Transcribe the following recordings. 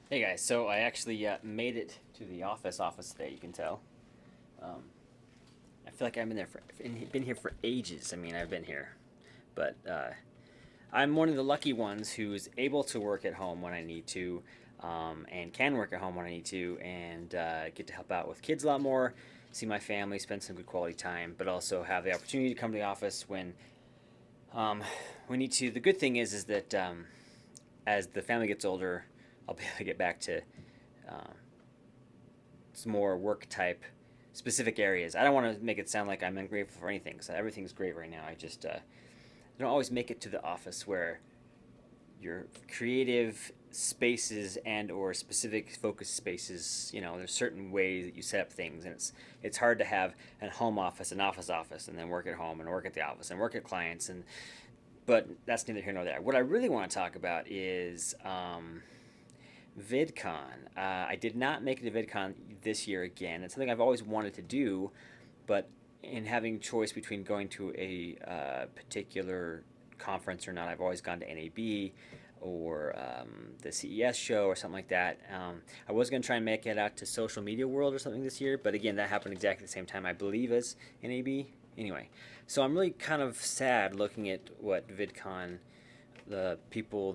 Hey guys, so I actually made it to the office today. You can tell. Um, I feel like I've been here for ages. I mean, I've been here, but I'm one of the lucky ones who's able to work at home when I need to, and can work at home when I need to, and get to help out with kids a lot more, see my family, spend some good quality time, but also have the opportunity to come to the office when um, we need to. The good thing is that as the family gets older, I'll be able to get back to um, some more work type specific areas. I don't want to make it sound like I'm ungrateful for anything because everything's great right now. I just don't always make it to the office where your creative spaces and or specific focus spaces, there's certain ways that you set up things, and it's hard to have a home office, an office, and then work at home and work at the office and work at clients. And but that's neither here nor there. What I really want to talk about is VidCon. I did not make it to VidCon this year again. It's something I've always wanted to do, but in having choice between going to a particular conference or not, I've always gone to NAB or the CES show or something like that. I was going to try and make it out to Social Media World or something this year, but again, that happened exactly the same time, I believe, as NAB. Anyway, so I'm really kind of sad looking at what VidCon, the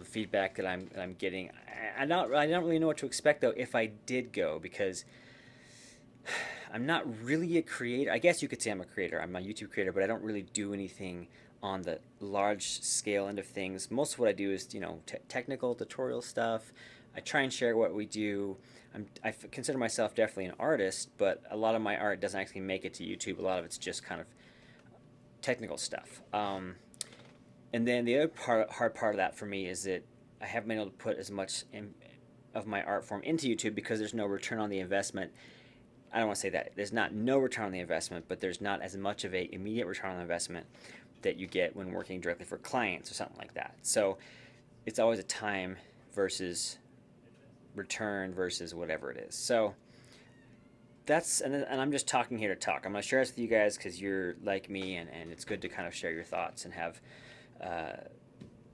feedback that I'm getting. I don't really know what to expect though if I did go, because I'm not really a creator. I guess you could say I'm a creator. I'm a YouTube creator, but I don't really do anything on the large scale end of things. Most of what I do is technical tutorial stuff. I try and share what we do. I consider myself definitely an artist, but a lot of my art doesn't actually make it to YouTube. A lot of it's just kind of technical stuff. And then the other hard part of that for me is that I haven't been able to put as much of my art form into YouTube because there's no return on the investment. I don't want to say that there's not no return on the investment, but there's not as much of a immediate return on the investment that you get when working directly for clients or something like that. So it's always a time versus return versus whatever it is. So and I'm just talking here to talk. I'm going to share this with you guys because you're like me, and it's good to kind of share your thoughts and have uh,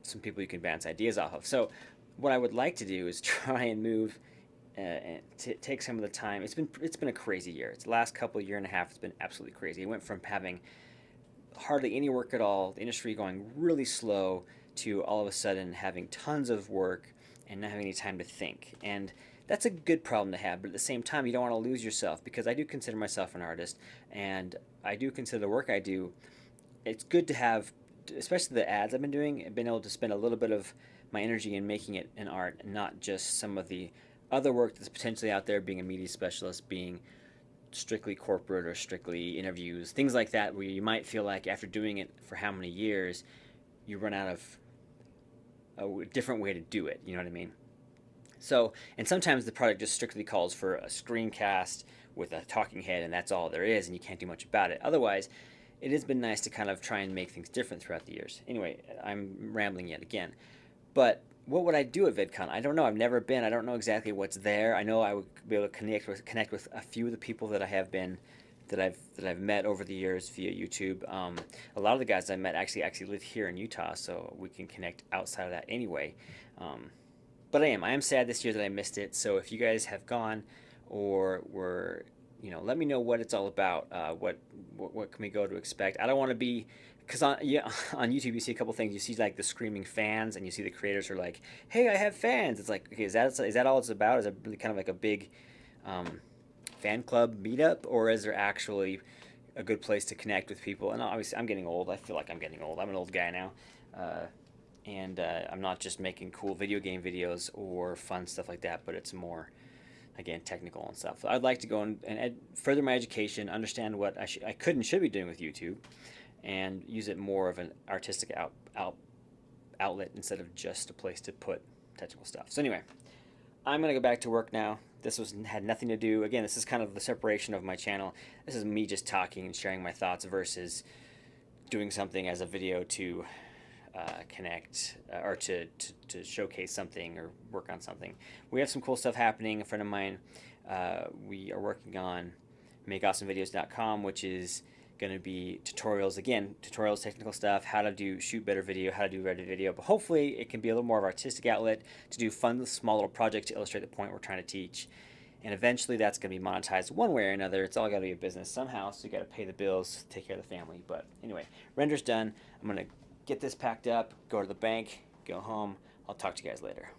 some people you can bounce ideas off of. So what I would like to do is try and move and take some of the time. It's been a crazy year. It's the last couple year and a half. It's been absolutely crazy. It went from having hardly any work at all, the industry going really slow, to all of a sudden having tons of work and not having any time to think. And that's a good problem to have, but at the same time, you don't want to lose yourself, because I do consider myself an artist, and I do consider the work I do. It's good to have, especially the ads I've been doing, I've been able to spend a little bit of my energy in making it an art and not just some of the other work that's potentially out there, being a media specialist, being strictly corporate or strictly interviews, things like that, where you might feel like after doing it for how many years, you run out of a different way to do it. You know what I mean? So, and sometimes the product just strictly calls for a screencast with a talking head, and that's all there is, and you can't do much about it. Otherwise, it has been nice to kind of try and make things different throughout the years. Anyway, I'm rambling yet again. But what would I do at VidCon? I don't know. I've never been. I don't know exactly what's there. I know I would be able to connect with a few of the people that I have been that I've met over the years via YouTube. A lot of the guys I met actually live here in Utah, so we can connect outside of that anyway. Um, but I am sad this year that I missed it. So if you guys have gone or were, let me know what it's all about. What can we go to expect? I don't want to be, because on YouTube you see a couple things. You see like the screaming fans, and you see the creators are like, "Hey, I have fans." It's like, okay, is that all it's about? Is it really kind of like a big um, fan club meetup, or is there actually a good place to connect with people? And obviously, I'm getting old. I feel like I'm getting old. I'm an old guy now. Uh, and I'm not just making cool video game videos or fun stuff like that, but it's more, again, technical and stuff. So I'd like to go and further my education, understand what I could and should be doing with YouTube, and use it more of an artistic outlet instead of just a place to put technical stuff. So anyway, I'm gonna go back to work now. This had nothing to do. Again, this is kind of the separation of my channel. This is me just talking and sharing my thoughts versus doing something as a video to connect or to showcase something or work on something. We have some cool stuff happening. A friend of mine, we are working on makeawesomevideos.com, which is going to be tutorials, again, tutorials, technical stuff, how to shoot better video, how to do better video, but hopefully it can be a little more of an artistic outlet to do fun, small little projects to illustrate the point we're trying to teach. And eventually that's going to be monetized one way or another. It's all got to be a business somehow, so you got to pay the bills, take care of the family. But anyway, render's done. I'm going to get this packed up, go to the bank, go home. I'll talk to you guys later.